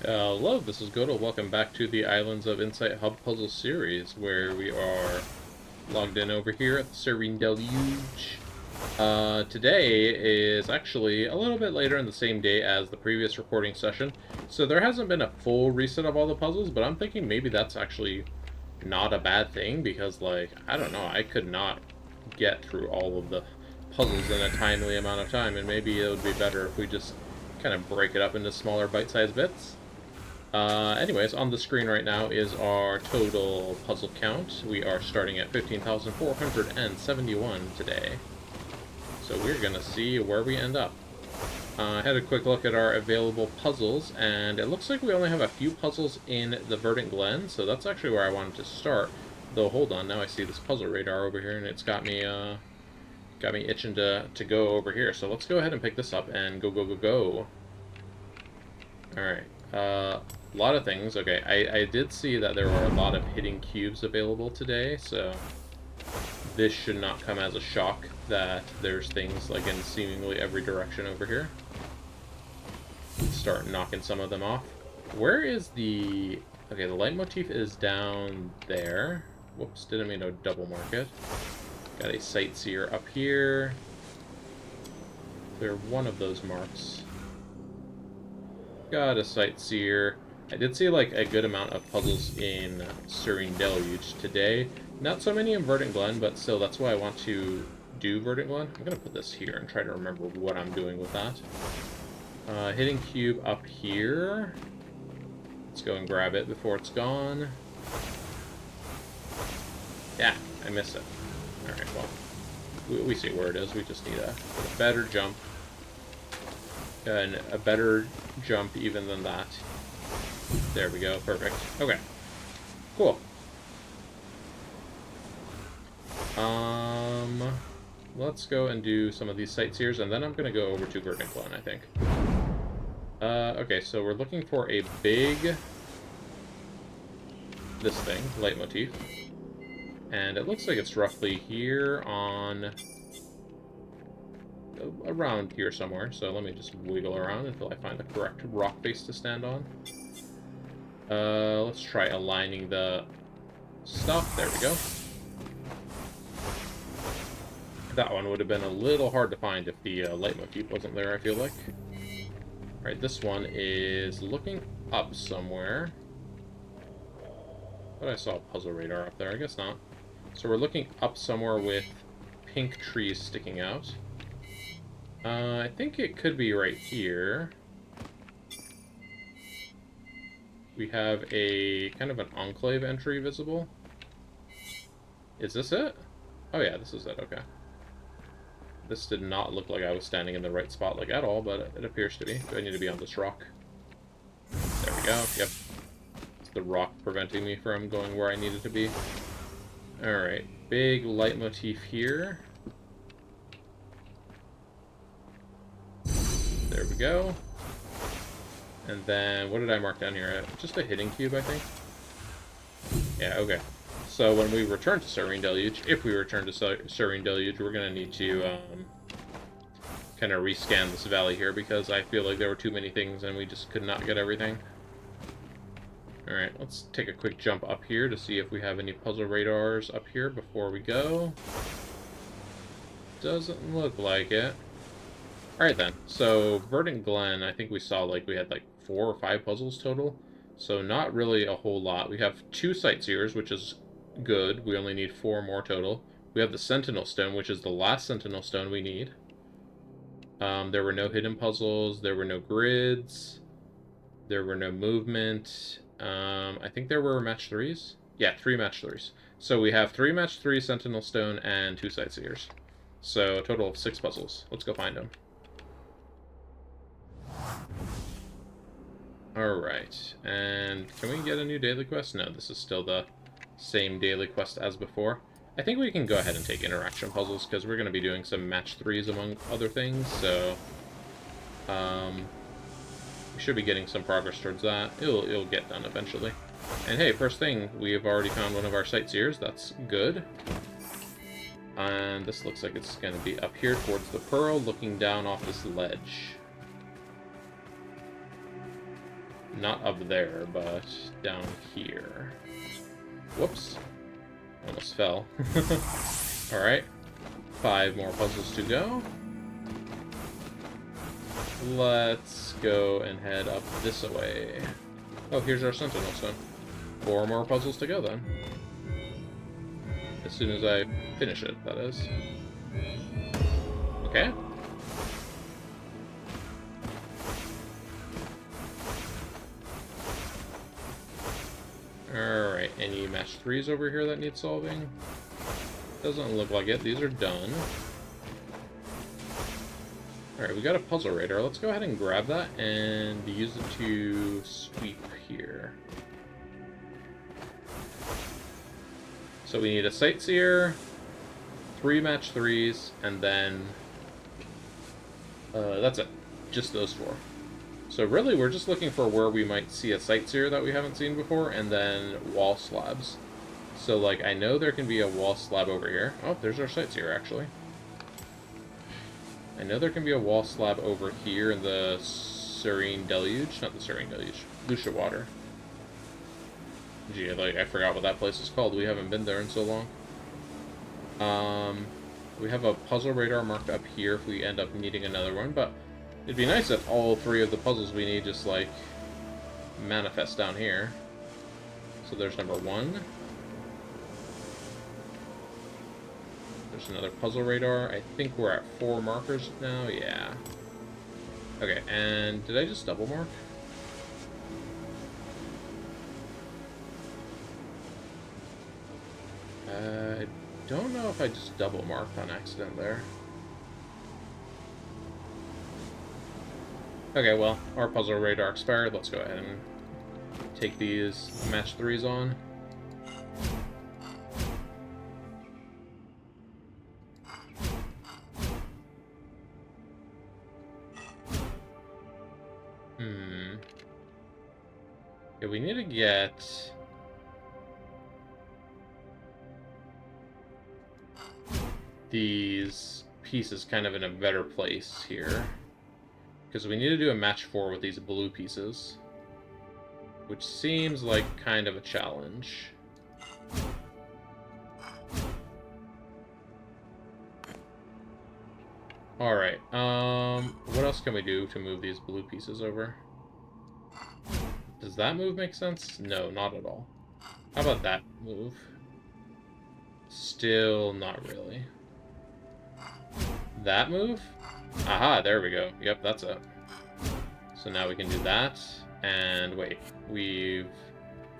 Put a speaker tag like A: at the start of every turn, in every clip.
A: Hello, this is Goto. Welcome back to the Islands of Insight Hub Puzzle series, where we are logged in over here at the Serene Deluge. Today is actually a little bit later in the same day as the previous recording session, so there hasn't been a full reset of all the puzzles, but I'm thinking maybe that's actually not a bad thing, because, like, I don't know, I could not get through all of the puzzles in a timely amount of time, and maybe it would be better if we just kind of break it up into smaller bite-sized bits. Anyways, on the screen right now is our total puzzle count. We are starting at 15,471 today. So we're going to see where we end up. I had a quick look at our available puzzles, and it looks like we only have a few puzzles in the Verdent Glenn, so that's actually where I wanted to start. Though, hold on, now I see this puzzle radar over here, and it's got me itching to go over here. So let's go ahead and pick this up and go. Alright, a lot of things. Okay, I did see that there were a lot of hidden cubes available today, so this should not come as a shock that there's things like in seemingly every direction over here. Let's start knocking some of them off. Where is the... Okay, the leitmotif is down there. Whoops, didn't mean to double mark it. Got a sightseer up here. Clear one of those marks. Got a sightseer. I did see like a good amount of puzzles in Serene Deluge today. Not so many in Verdent Glenn, but still, that's why I want to do Verdent Glenn. I'm going to put this here and try to remember what I'm doing with that. Hidden cube up here. Let's go and grab it before it's gone. Yeah, I missed it. Alright, well, we see where it is. We just need a better jump. And a better jump even than that. There we go, perfect. Okay, cool. Let's go and do some of these sightseers, and then I'm going to go over to Verdent Glenn, I think. Okay, so we're looking for a big... this thing, leitmotif. And it looks like it's roughly here on... around here somewhere, so let me just wiggle around until I find the correct rock face to stand on. Let's try aligning the stuff. There we go. That one would have been a little hard to find if the leitmotif wasn't there, I feel like. Alright, this one is looking up somewhere. But I saw a puzzle radar up there, I guess not. So we're looking up somewhere with pink trees sticking out. I think it could be right here. We have a kind of an enclave entry visible. Is this it? Oh yeah, this is it, okay. This did not look like I was standing in the right spot like at all, but it appears to be. Do I need to be on this rock? There we go, yep. It's the rock preventing me from going where I needed to be. Alright, big leitmotif here. There we go. And then, what did I mark down here? Just a hidden cube, I think? Yeah, okay. So when we return to Serene Deluge, if we return to Serene Deluge, we're going to need to kind of rescan this valley here, because I feel like there were too many things and we just could not get everything. Alright, let's take a quick jump up here to see if we have any puzzle radars up here before we go. Doesn't look like it. Alright then, so Verdent Glenn, I think we saw like we had like 4 or 5 puzzles total. So not really a whole lot. We have 2 sightseers, which is good. We only need 4 more total. We have the Sentinel Stone, which is the last Sentinel Stone we need. There were no hidden puzzles. There were no grids. There were no movement. I think there were match 3s. Yeah, 3 match 3s. So we have 3 match 3 Sentinel Stone and 2 sightseers. So a total of 6 puzzles. Let's go find them. Alright, and can we get a new daily quest? No, this is still the same daily quest as before. I think we can go ahead and take interaction puzzles, because we're going to be doing some match 3s among other things, so... we should be getting some progress towards that. It'll get done eventually. And hey, first thing, we have already found one of our sightseers. That's good. And this looks like it's going to be up here towards the pearl, looking down off this ledge. Not up there, but down here. Whoops. Almost fell. Alright. 5 more puzzles to go. Let's go and head up this way. Oh, here's our sentinel stone. 4 more puzzles to go then. As soon as I finish it, that is. Okay. Alright, any match 3s over here that need solving? Doesn't look like it. These are done. Alright, we got a puzzle radar. Let's go ahead and grab that and use it to sweep here. So we need a sightseer, 3 match 3s, and then that's it. Just those 4. So really, we're just looking for where we might see a sightseer that we haven't seen before, and then wall slabs. So, like, I know there can be a wall slab over here. Oh, there's our sightseer, actually. I know there can be a wall slab over here in the Serene Deluge. Not the Serene Deluge. Lucia Water. Gee, like, I forgot what that place is called. We haven't been there in so long. We have a puzzle radar marked up here if we end up needing another one, but it'd be nice if all 3 of the puzzles we need just, like, manifest down here. So there's number 1. There's another puzzle radar. I think we're at 4 markers now. Yeah. Okay, and did I just double mark? I don't know if I just double marked on accident there. Okay, well, our puzzle radar expired. Let's go ahead and take these match 3s on. Okay, we need to get these pieces kind of in a better place here. Because we need to do a match 4 with these blue pieces. Which seems like kind of a challenge. Alright, what else can we do to move these blue pieces over? Does that move make sense? No, not at all. How about that move? Still not really. That move? Aha, there we go. Yep, that's it. So now we can do that. And wait, we've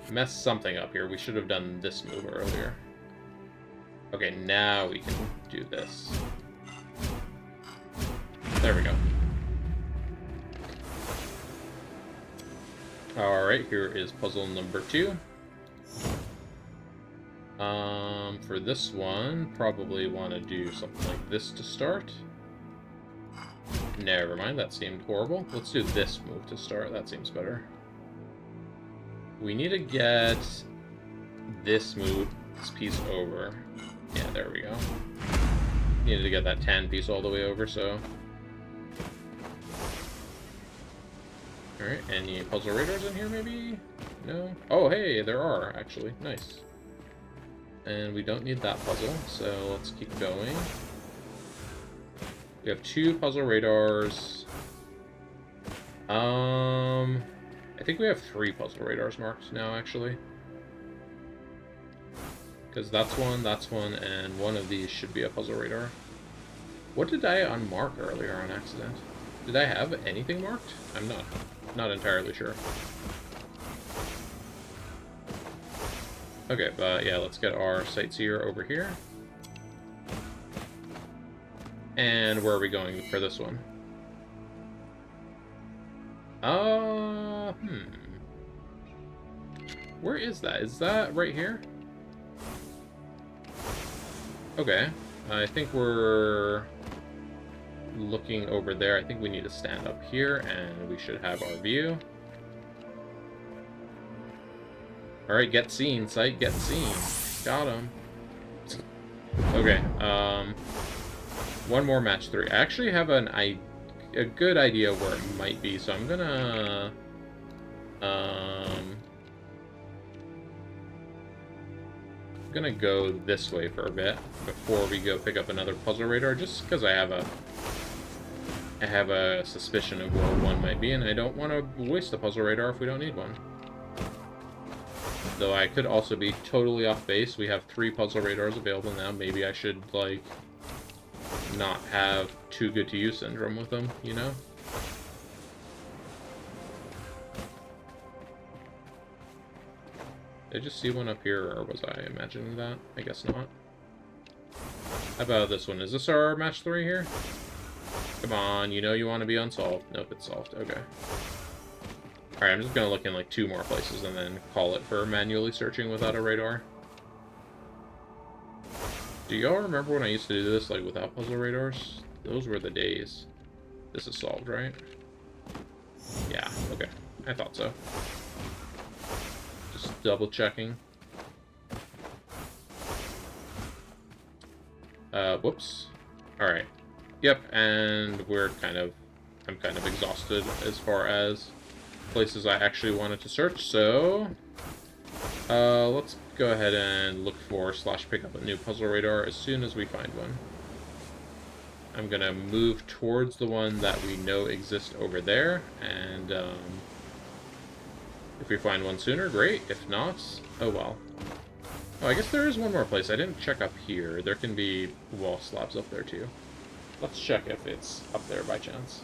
A: messed something up here. We should have done this move earlier. Okay, now we can do this. There we go. Alright, here is puzzle number 2. For this one, probably want to do something like this to start. Never mind, that seemed horrible. Let's do this move to start, that seems better. We need to get this move, this piece over. Yeah, there we go. Needed to get that tan piece all the way over, so... Alright, any puzzle radars in here, maybe? No? Oh, hey, there are, actually. Nice. And we don't need that puzzle, so let's keep going. We have 2 puzzle radars. I think we have 3 puzzle radars marked now, actually. Because that's one, and one of these should be a puzzle radar. What did I unmark earlier on accident? Did I have anything marked? I'm not entirely sure. Okay, but yeah, let's get our sightseer over here. And where are we going for this one? Where is that? Is that right here? Okay, I think we're looking over there. I think we need to stand up here, and we should have our view. Alright, get seen, sight, get seen. Got him. Okay, one more match 3. I actually have a good idea where it might be, so I'm gonna I'm gonna go this way for a bit before we go pick up another puzzle radar, just because I have a suspicion of where one might be, and I don't want to waste a puzzle radar if we don't need one. Though I could also be totally off base. We have 3 puzzle radars available now. Maybe I should, like, not have too good to use syndrome with them, you know? Did I just see one up here, or was I imagining that? I guess not. How about this one? Is this our match 3 here? Come on, you know you want to be unsolved. Nope, it's solved. Okay. Alright, I'm just gonna look in like 2 more places and then call it for manually searching without a radar. Do y'all remember when I used to do this, like, without puzzle radars? Those were the days. This is solved, right? Yeah, okay. I thought so. Just double checking. Whoops. Alright. Yep, and I'm kind of exhausted as far as places I actually wanted to search, so let's go ahead and look for / pick up a new puzzle radar as soon as we find one. I'm gonna move towards the one that we know exists over there, and if we find one sooner, great. If not, oh well. Oh, I guess there is one more place. I didn't check up here. There can be wall slabs up there too. Let's check if it's up there by chance.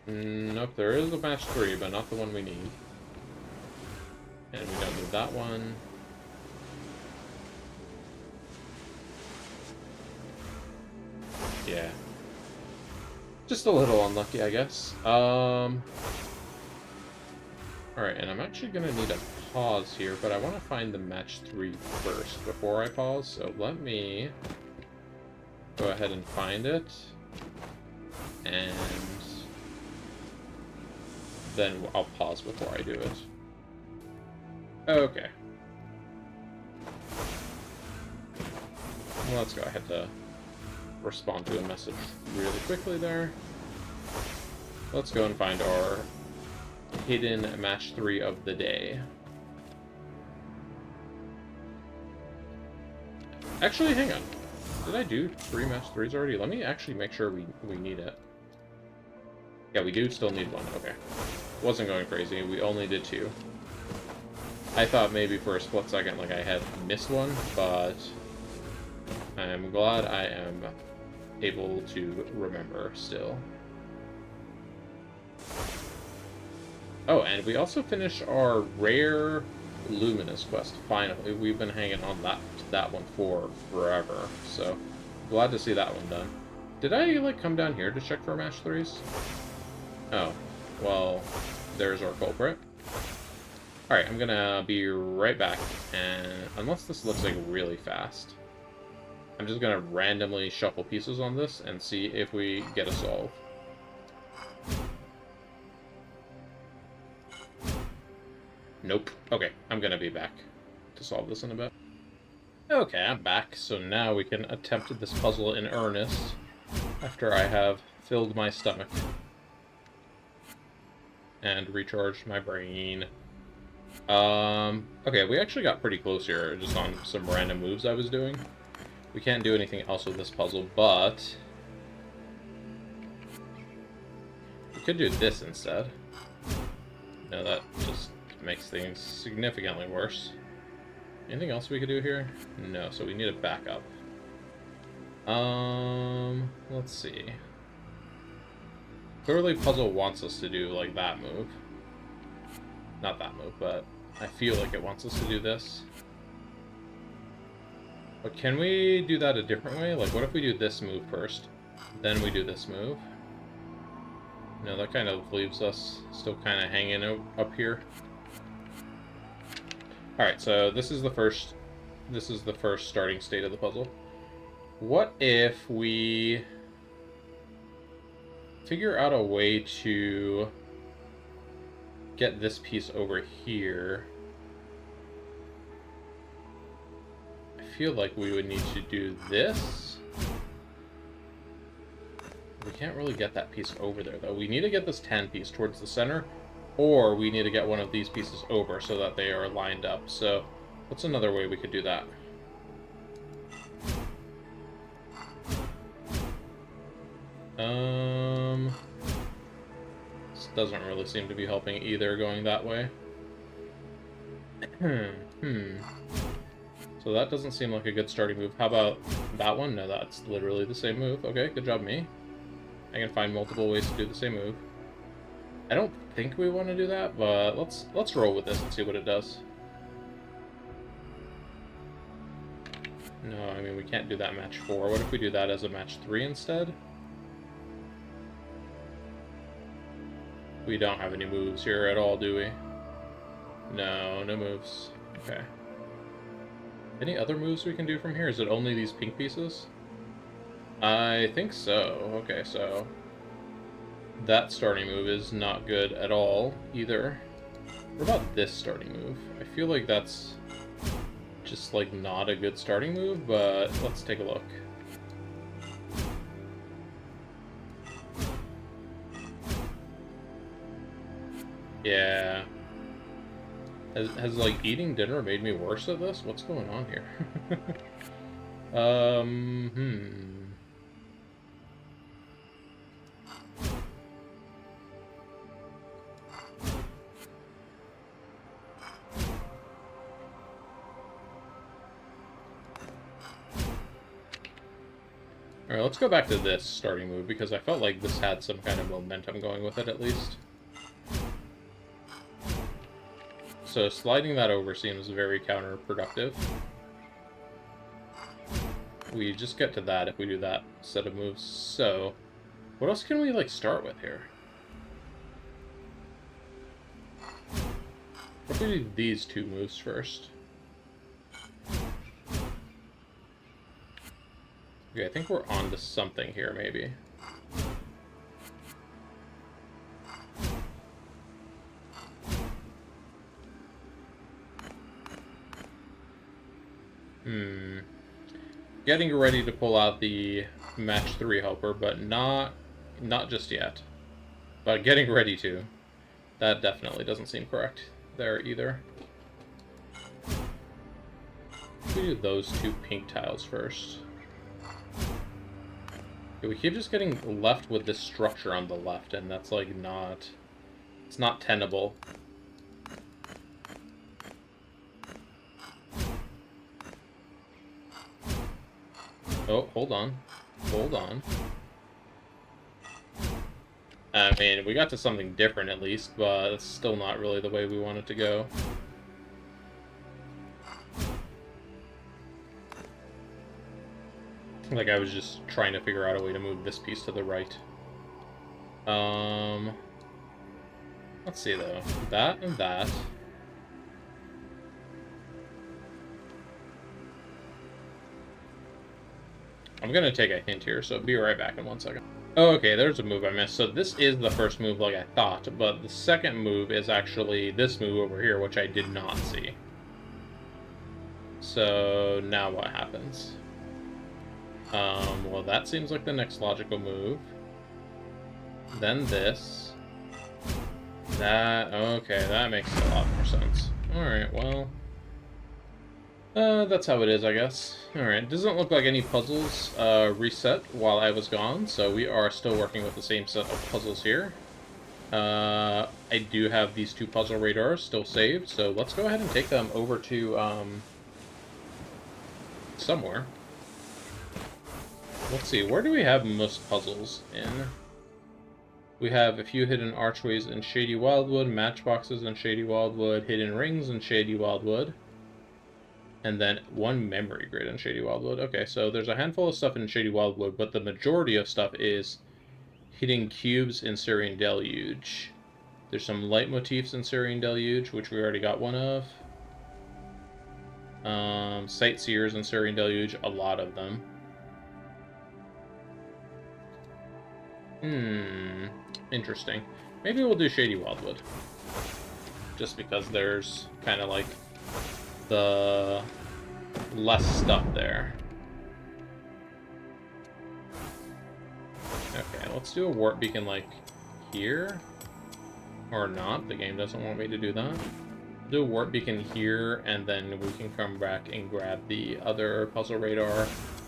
A: Nope, there is a match 3, but not the one we need. And we don't need that one. Yeah. Just a little unlucky, I guess. Alright, and I'm actually gonna need a pause here, but I want to find the match 3 first before I pause, so let me go ahead and find it. And then I'll pause before I do it. Okay. Well, let's go ahead to respond to a message really quickly there. Let's go and find our hidden match 3 of the day. Actually, hang on. Did I do 3 match 3s already? Let me actually make sure we need it. Yeah, we do still need one. Okay. Wasn't going crazy. We only did 2. I thought maybe for a split second like I had missed one, but I'm glad I am able to remember still. Oh, and we also finished our rare luminous quest. Finally, we've been hanging on that one for forever, so glad to see that one done. Did I like come down here to check for match 3s? Oh, well, there's our culprit. Alright, I'm gonna be right back, and unless this looks like really fast, I'm just gonna randomly shuffle pieces on this and see if we get a solve. Nope. Okay, I'm gonna be back to solve this in a bit. Okay, I'm back, so now we can attempt this puzzle in earnest after I have filled my stomach and recharged my brain. Okay, we actually got pretty close here just on some random moves I was doing. We can't do anything else with this puzzle, but we could do this instead. No, that just makes things significantly worse. Anything else we could do here? No, so we need a backup. Let's see. Clearly puzzle wants us to do, like, that move. Not that move, but I feel like it wants us to do this. But can we do that a different way? Like, what if we do this move first, then we do this move? No, that kind of leaves us still kind of hanging up here. Alright, so this is the first starting state of the puzzle. What if we figure out a way to get this piece over here feel like we would need to do this. We can't really get that piece over there, though. We need to get this tan piece towards the center, or we need to get one of these pieces over so that they are lined up. So, what's another way we could do that? This doesn't really seem to be helping either, going that way. So that doesn't seem like a good starting move. How about that one? No, that's literally the same move. Okay, good job, me. I can find multiple ways to do the same move. I don't think we want to do that, but let's roll with this and see what it does. No, I mean, we can't do that match 4. What if we do that as a match 3 instead? We don't have any moves here at all, do we? No, no moves. Okay. Any other moves we can do from here? Is it only these pink pieces? I think so. Okay, so that starting move is not good at all either. What about this starting move? I feel like that's just like not a good starting move, but let's take a look. Yeah. Has like eating dinner made me worse at this? What's going on here? Alright, let's go back to this starting move, because I felt like this had some kind of momentum going with it, at least. So sliding that over seems very counterproductive. We just get to that if we do that set of moves. So, what else can we, like, start with here? What if we do these two moves first? Okay, I think we're on to something here, maybe. Getting ready to pull out the match 3 helper, but not just yet. But getting ready to. That definitely doesn't seem correct there either. We do those 2 pink tiles first. Okay, we keep just getting left with this structure on the left, and that's like not... It's not tenable. Oh, hold on. Hold on. I mean, we got to something different at least, but it's still not really the way we want it to go. Like, I was just trying to figure out a way to move this piece to the right. Let's see, though. That and that. I'm gonna take a hint here, so be right back in 1 second. Oh, okay, there's a move I missed. So this is the first move like I thought, but the second move is actually this move over here, which I did not see. So now what happens? Well, that seems like the next logical move. Then this. That, okay, that makes a lot more sense. Alright, well... that's how it is, I guess. Alright, doesn't look like any puzzles reset while I was gone, so we are still working with the same set of puzzles here. I do have these 2 puzzle radars still saved, so let's go ahead and take them over to, somewhere. Let's see, where do we have most puzzles in? We have a few hidden archways in Shady Wildwood, matchboxes in Shady Wildwood, hidden rings in Shady Wildwood, and then 1 memory grid in Shady Wildwood. Okay, so there's a handful of stuff in Shady Wildwood, but the majority of stuff is hidden cubes in Serene Deluge. There's some leitmotifs in Serene Deluge, which we already got 1 of. Sightseers in Serene Deluge, a lot of them. Interesting. Maybe we'll do Shady Wildwood. Just because there's kind of like the less stuff there. Okay, let's do a warp beacon like here. Or not, the game doesn't want me to do that. Do a warp beacon here, and then we can come back and grab the other puzzle radar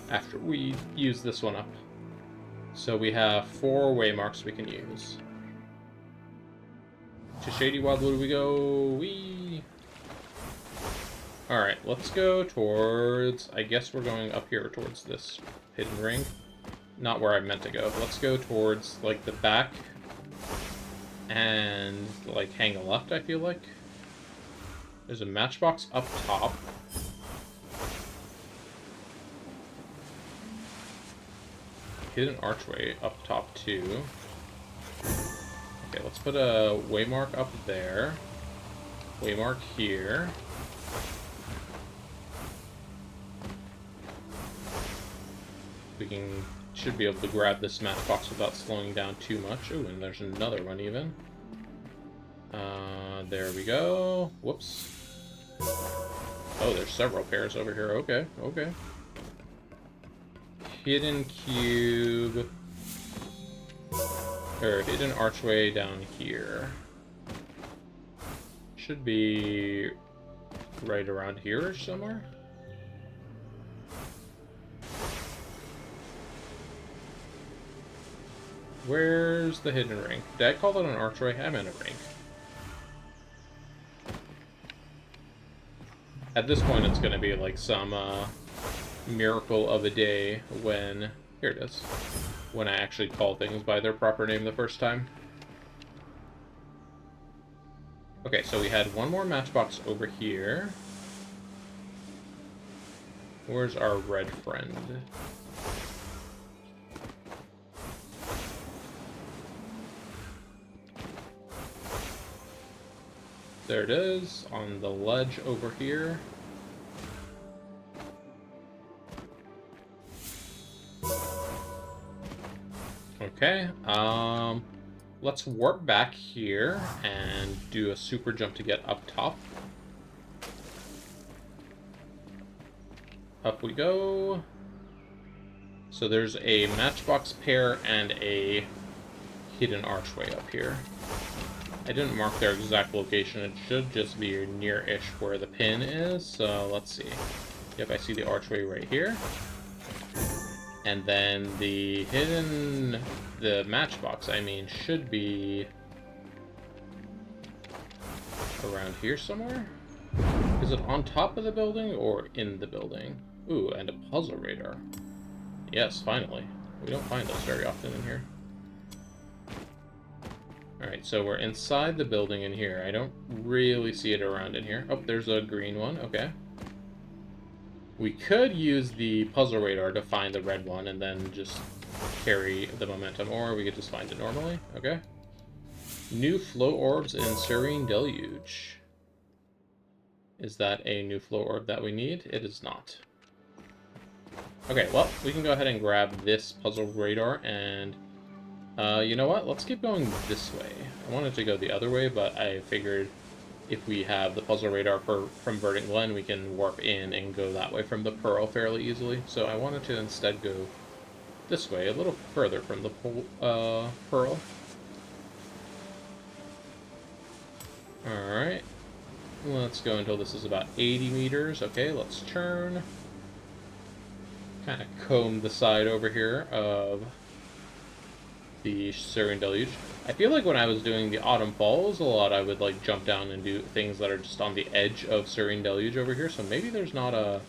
A: after we use this one up. So we have 4 waymarks we can use. To Shady Wildwood we go. Whee! Alright, let's go towards... I guess we're going up here towards this hidden ring. Not where I meant to go. Let's go towards, like, the back. And, like, hang a left, I feel like. There's a matchbox up top. Hidden archway up top, too. Okay, let's put a waymark up there. Waymark here. We should be able to grab this matchbox without slowing down too much. Ooh, and there's another one even. There we go. Whoops. Oh, there's several pairs over here. Okay, okay. Hidden cube. Or hidden archway down here. Should be right around here somewhere. Where's the hidden ring? Did I call that an archway? I meant a ring. At this point, it's going to be like some miracle of a day when... Here it is. When I actually call things by their proper name the first time. Okay, so we had one more matchbox over here. Where's our red friend? There it is, on the ledge over here. Okay, let's warp back here and do a super jump to get up top. Up we go. So there's a matchbox pair and a hidden archway up here. I didn't mark their exact location. It should just be near-ish where the pin is. So let's see. Yep, I see the archway right here. And then the matchbox, I mean, should be around here somewhere. Is it on top of the building or in the building? Ooh, and a puzzle radar. Yes, finally. We don't find those very often in here. Alright, so we're inside the building in here. I don't really see it around in here. Oh, there's a green one. Okay. We could use the puzzle radar to find the red one and then just carry the momentum, or we could just find it normally. Okay. New flow orbs in Serene Deluge. Is that a new flow orb that we need? It is not. Okay, well, we can go ahead and grab this puzzle radar and... you know what? Let's keep going this way. I wanted to go the other way, but I figured if we have the puzzle radar from Verdent Glenn, we can warp in and go that way from the Pearl fairly easily. So I wanted to instead go this way, a little further from the Pearl. Alright. Let's go until this is about 80 meters. Okay, let's turn. Kind of comb the side over here of the Serene Deluge. I feel like when I was doing the Autumn Falls a lot, I would like jump down and do things that are just on the edge of Serene Deluge over here, so maybe there's not a,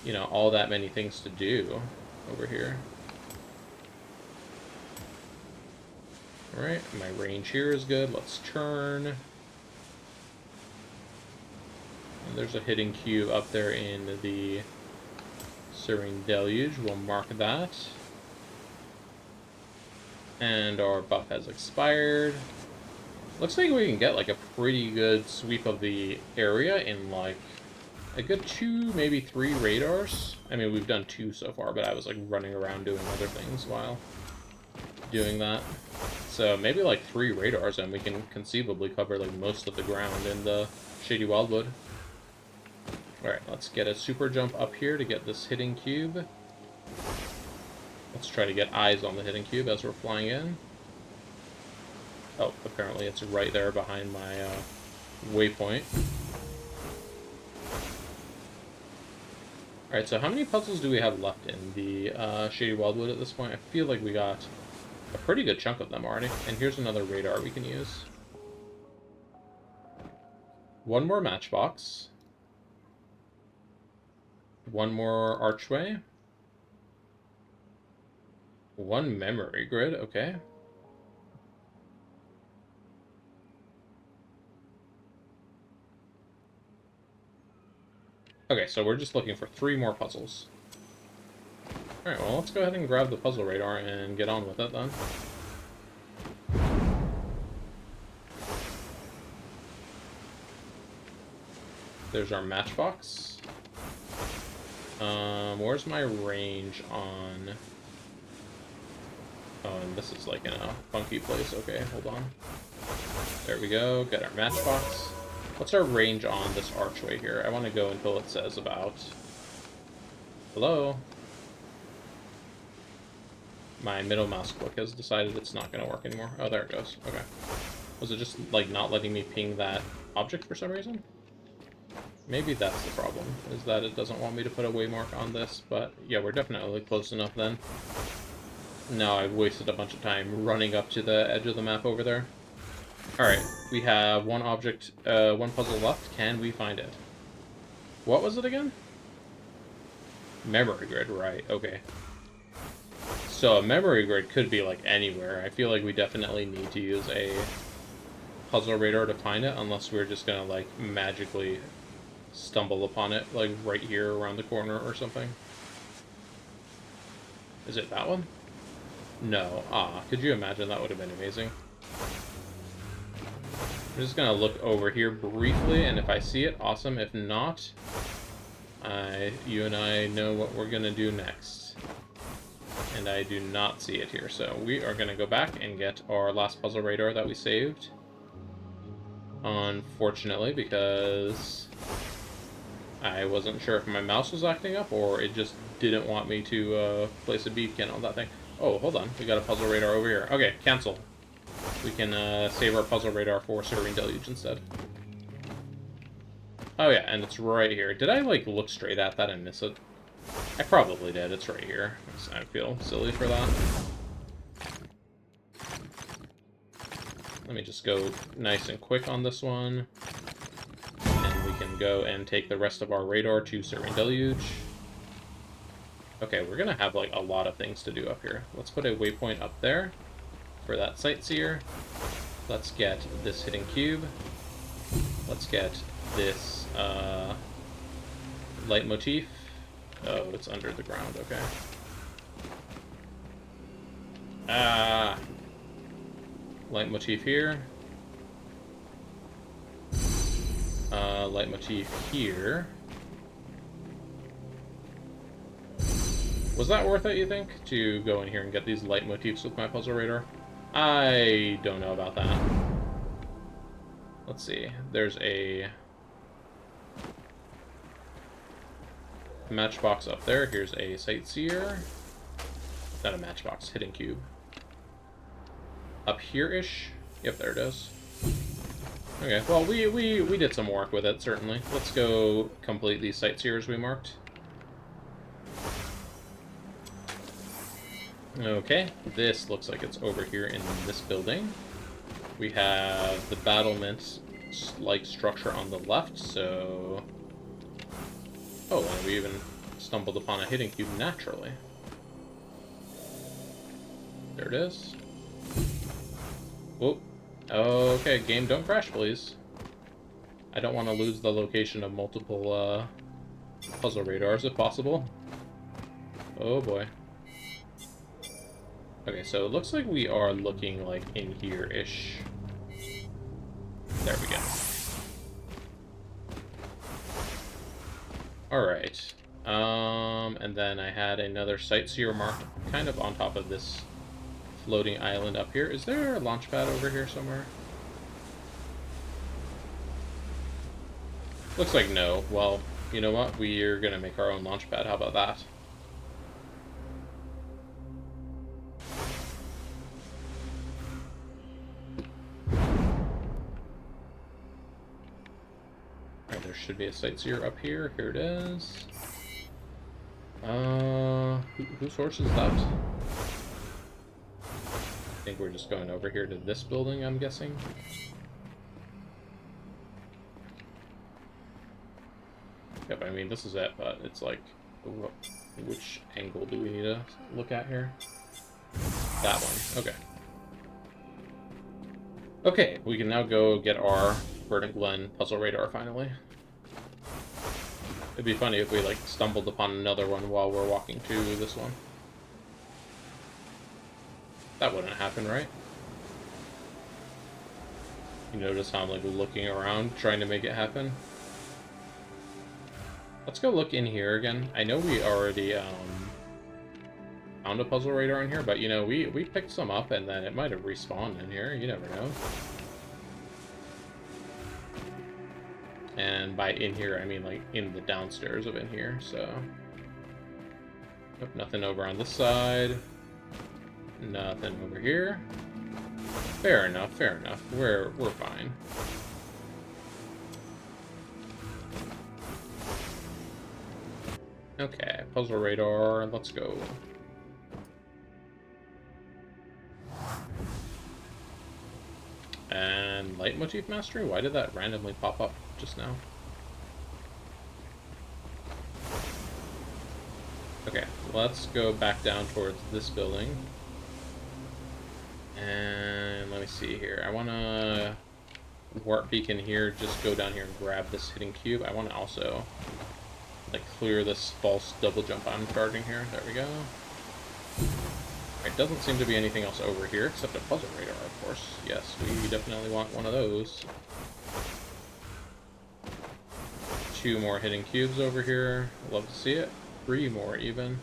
A: you know, all that many things to do over here. Alright, my range here is good. Let's turn. And there's a hidden cube up there in the Serene Deluge. We'll mark that. And our buff has expired. Looks like we can get like a pretty good sweep of the area in like a good 2, maybe 3 radars. I mean, we've done 2 so far, but I was like running around doing other things while doing that. So maybe like 3 radars and we can conceivably cover like most of the ground in the Shady Wildwood. Alright, let's get a super jump up here to get this hidden cube. Let's try to get eyes on the hidden cube as we're flying in. Oh, apparently it's right there behind my waypoint. Alright, so how many puzzles do we have left in the Shady Wildwood at this point? I feel like we got a pretty good chunk of them already. And here's another radar we can use. One more matchbox. One more archway. One memory grid, okay. Okay, so we're just looking for 3 more puzzles. Alright, well, let's go ahead and grab the puzzle radar and get on with it then. There's our matchbox. Where's my range on... Oh, and this is like in a funky place. Okay, hold on. There we go, got our matchbox. What's our range on this archway here? I want to go until it says about... Hello? My middle mouse click has decided it's not going to work anymore. Oh, there it goes. Okay. Was it just, like, not letting me ping that object for some reason? Maybe that's the problem, is that it doesn't want me to put a waymark on this, but yeah, we're definitely close enough then. No, I wasted a bunch of time running up to the edge of the map over there. Alright, we have one object, one puzzle left. Can we find it? What was it again? Memory grid, right, okay. So a memory grid could be, like, anywhere. I feel like we definitely need to use a puzzle radar to find it, unless we're just gonna, like, magically stumble upon it, like, right here around the corner or something. Is it that one? No. Ah, could you imagine? That would have been amazing. I'm just gonna look over here briefly, and if I see it, awesome. If not, you and I know what we're gonna do next. And I do not see it here, so we are gonna go back and get our last puzzle radar that we saved. Unfortunately, because I wasn't sure if my mouse was acting up, or it just didn't want me to place a beacon on that thing. Oh, hold on. We got a puzzle radar over here. Okay, cancel. We can save our puzzle radar for Serene Deluge instead. Oh yeah, and it's right here. Did I, like, look straight at that and miss it? I probably did. It's right here. I feel silly for that. Let me just go nice and quick on this one. And we can go and take the rest of our radar to Serene Deluge. Okay, we're gonna have, like, a lot of things to do up here. Let's put a waypoint up there for that sightseer. Let's get this hidden cube. Let's get this leitmotif. Oh, it's under the ground, okay. Ah! Leitmotif here. Leitmotif here. Was that worth it, you think? To go in here and get these leitmotifs with my puzzle radar? I don't know about that. Let's see. There's a matchbox up there. Here's a sightseer. Not a matchbox, hidden cube. Up here-ish. Yep, there it is. Okay, well, we did some work with it, certainly. Let's go complete these sightseers we marked. Okay, this looks like it's over here in this building. We have the battlement-like structure on the left, so... Oh, and we even stumbled upon a hidden cube naturally. There it is. Whoop. Okay, game, don't crash, please. I don't want to lose the location of multiple, puzzle radars, if possible. Oh, boy. Okay, so it looks like we are looking, like, in here-ish. There we go. Alright. And then I had another sightseer marked kind of on top of this floating island up here. Is there a launch pad over here somewhere? Looks like no. Well, You know what? We're gonna make our own launch pad. How about that? Alright, there should be a sightseer up here. Here it is. Whose horse is that? I think we're just going over here to this building, I'm guessing. Yep, I mean, this is it, but it's like, which angle do we need to look at here? That one. Okay. Okay, we can now go get our Verdent Glenn puzzle radar finally. It'd be funny if we, like, stumbled upon another one while we're walking to this one. That wouldn't happen, right? You notice how I'm, like, looking around, trying to make it happen? Let's go look in here again. I know we already, found a puzzle radar in here, but, you know, we picked some up, and then it might have respawned in here. You never know. And by in here, I mean, like, in the downstairs of in here, so... Nope, nothing over on this side. Nothing over here. Fair enough, fair enough. We're fine. Okay, puzzle radar, let's go. And leitmotif mastery? Why did that randomly pop up just now? Okay, let's go back down towards this building. And let me see here. I want to warp beacon here, just go down here and grab this hidden cube. I want to also, like, clear this false double jump I'm charging here. There we go. It doesn't seem to be anything else over here except a puzzle radar, of course. Yes, we definitely want one of those. 2 more hidden cubes over here. Love to see it. 3 more even.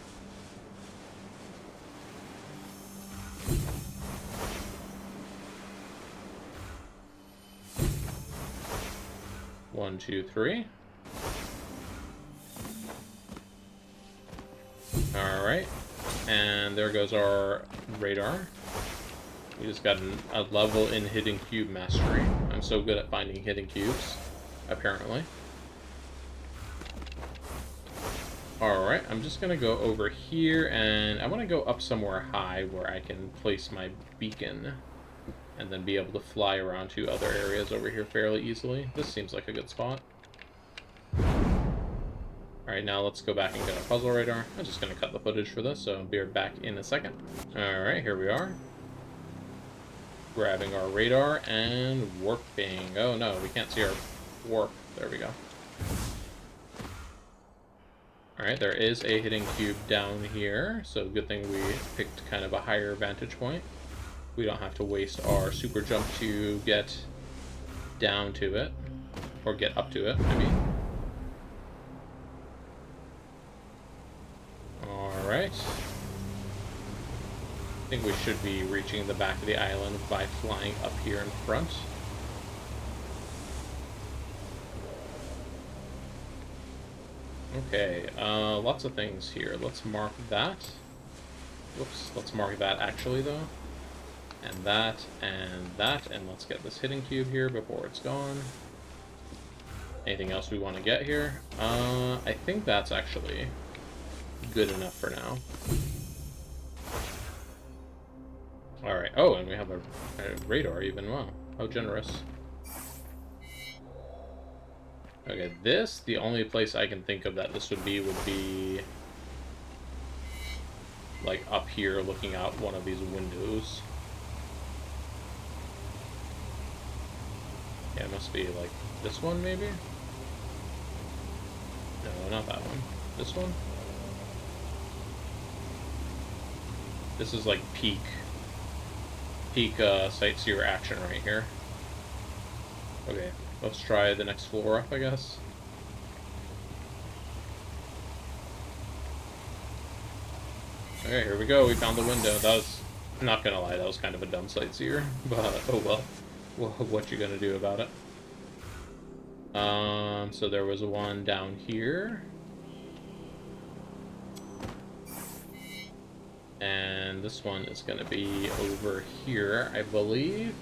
A: One, two, three. Alright. And there goes our radar. We just got a level in hidden cube mastery. I'm so good at finding hidden cubes, apparently. Alright, I'm just gonna go over here, and I want to go up somewhere high where I can place my beacon and then be able to fly around to other areas over here fairly easily. This seems like a good spot. Alright, now let's go back and get our puzzle radar. I'm just going to cut the footage for this, so I'll be back in a second. Alright, here we are. Grabbing our radar and warping. Oh no, we can't see our warp. There we go. Alright, there is a hidden cube down here, so good thing we picked kind of a higher vantage point. We don't have to waste our super jump to get down to it, or get up to it, I mean. Alright. I think we should be reaching the back of the island by flying up here in front. Okay, lots of things here. Let's mark that. Whoops, let's mark that actually though. And that, and let's get this hidden cube here before it's gone. Anything else we want to get here? I think that's actually good enough for now. Alright, oh, and we have a radar even, wow, how generous. Okay, the only place I can think of that this would be like up here looking out one of these windows. Yeah, it must be like this one maybe? No, not that one. This one? This is like peak sightseer action right here. Okay, let's try the next floor up, I guess. Okay, here we go. We found the window. That was, not gonna lie, that was kind of a dumb sightseer, but oh well. What you gonna do about it? So there was one down here. And this one is going to be over here, I believe.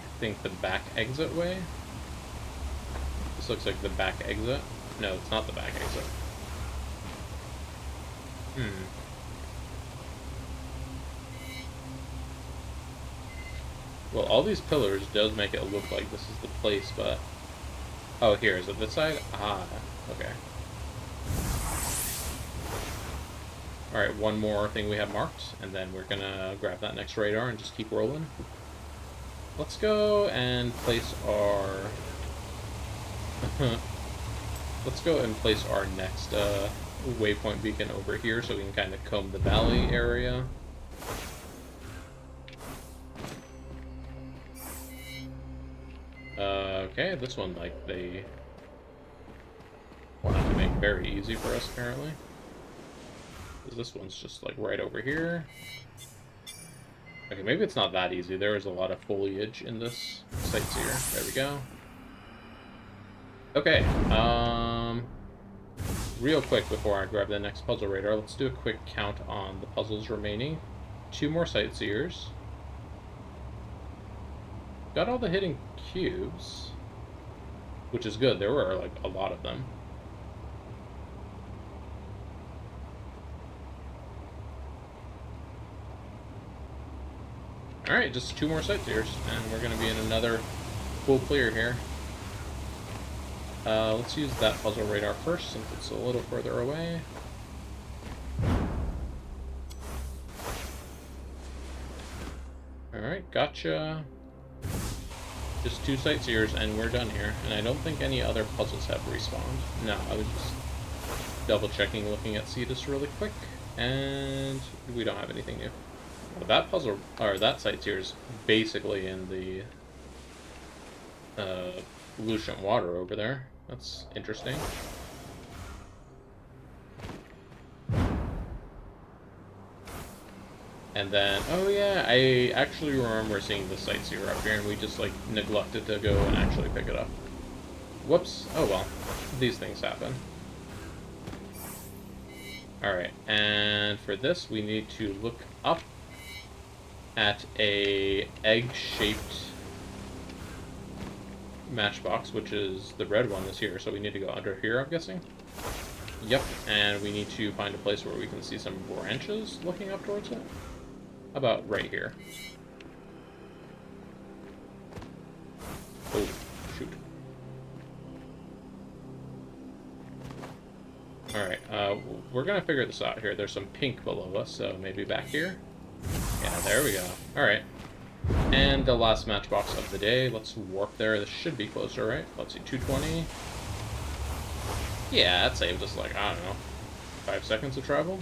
A: I think the back exit way. This looks like the back exit. No, it's not the back exit. Well, all these pillars does make it look like this is the place, but... Oh, here, is it this side? Ah, okay. Alright, one more thing we have marked, and then we're gonna grab that next radar and just keep rolling. Let's go and place our... Let's go and place our next waypoint beacon over here so we can kind of comb the valley area. Okay, this one, like, they wanted to make very easy for us, apparently. Because this one's just, like, right over here. Okay, maybe it's not that easy. There is a lot of foliage in this sightseer. There we go. Okay, real quick before I grab the next puzzle radar, let's do a quick count on the puzzles remaining. 2 more sightseers. Got all the hidden cubes, which is good. There were, like, a lot of them. Alright, just 2 more sightseers, and we're going to be in another full clear here. Let's use that puzzle radar first, since it's a little further away. Alright, gotcha. Just 2 sightseers, and we're done here. And I don't think any other puzzles have respawned. No, I was just double-checking, looking at Cetus really quick, and we don't have anything new. Well, that puzzle, or that sightseer is basically in the Lucian water over there. That's interesting. And then, oh yeah, I actually remember seeing the sightseer up here, and we just, like, neglected to go and actually pick it up. Whoops. Oh well. These things happen. Alright, and for this, we need to look up at a egg-shaped matchbox, which is the red one is here, so we need to go under here, I'm guessing. Yep, and we need to find a place where we can see some branches looking up towards it. How about right here? Oh, shoot. Alright, we're gonna figure this out here. There's some pink below us, so maybe back here? Yeah, there we go. Alright. And the last matchbox of the day. Let's warp there. This should be closer, right? Let's see, 220. Yeah, that saved us, like, I don't know, 5 seconds of travel.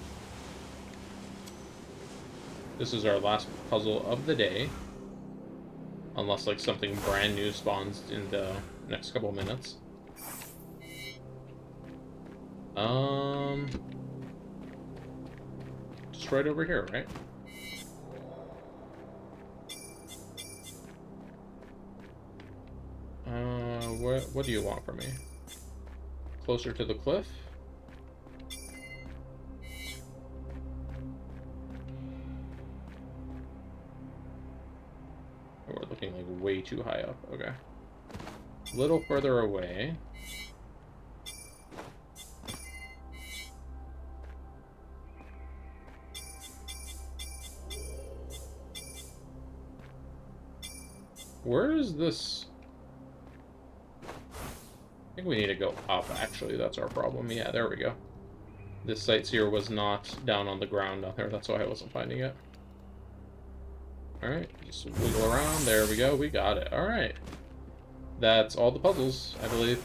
A: This is our last puzzle of the day. Unless, like, something brand new spawns in the next couple minutes. Just right over here, right? What do you want from me? Closer to the cliff? Oh, we're looking like way too high up. Okay. A little further away. Where is this? I think we need to go up, actually. That's our problem. Yeah, there we go. This sightseer was not down on the ground down there. That's why I wasn't finding it. Alright, just wiggle around. There we go. We got it. Alright. That's all the puzzles, I believe.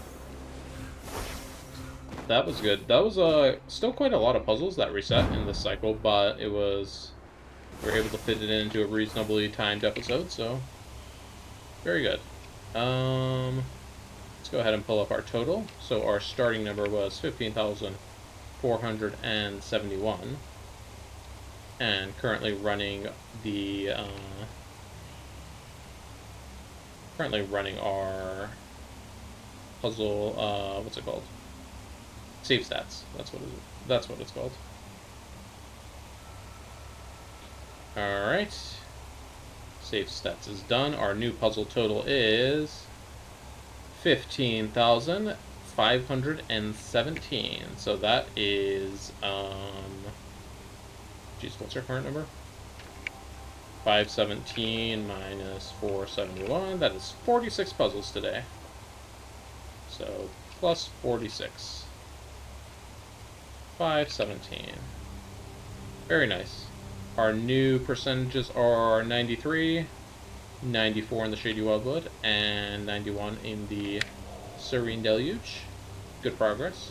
A: That was good. That was still quite a lot of puzzles that reset in this cycle, but it was... we were able to fit it into a reasonably timed episode, so... very good. Let's go ahead and pull up our total. So our starting number was 15,471. And currently running the our puzzle. What's it called? Save stats. That's what it's called. All right. Save stats is done. Our new puzzle total is 15,517. So that is geez, what's our current number? 517 minus 471. That is 46 puzzles today. So plus 46. 517. Very nice. Our new percentages are 93, 94 in the Shady Wildwood, and 91 in the Serene Deluge. Good progress.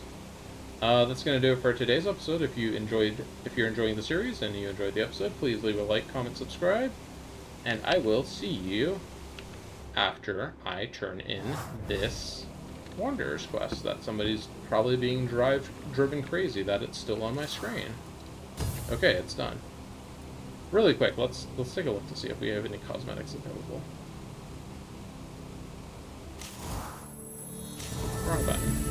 A: That's going to do it for today's episode. If you're enjoying the series and you enjoyed the episode, please leave a like, comment, subscribe, and I will see you after I turn in this Wanderer's Quest that somebody's probably being driven crazy that it's still on my screen. Okay, it's done. Really quick, let's take a look to see if we have any cosmetics available. Wrong button.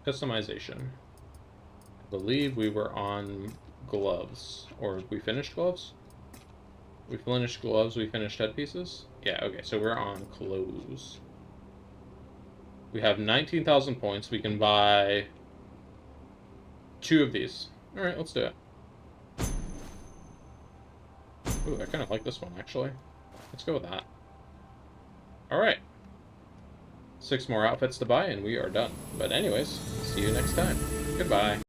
A: Customization. I believe we were on gloves. Or we finished gloves? We finished gloves, we finished headpieces? Yeah, okay, so we're on clothes. We have 19,000 points. We can buy 2 of these. Alright, let's do it. Ooh, I kind of like this one, actually. Let's go with that. Alright. 6 more outfits to buy, and we are done. But anyways, see you next time. Goodbye.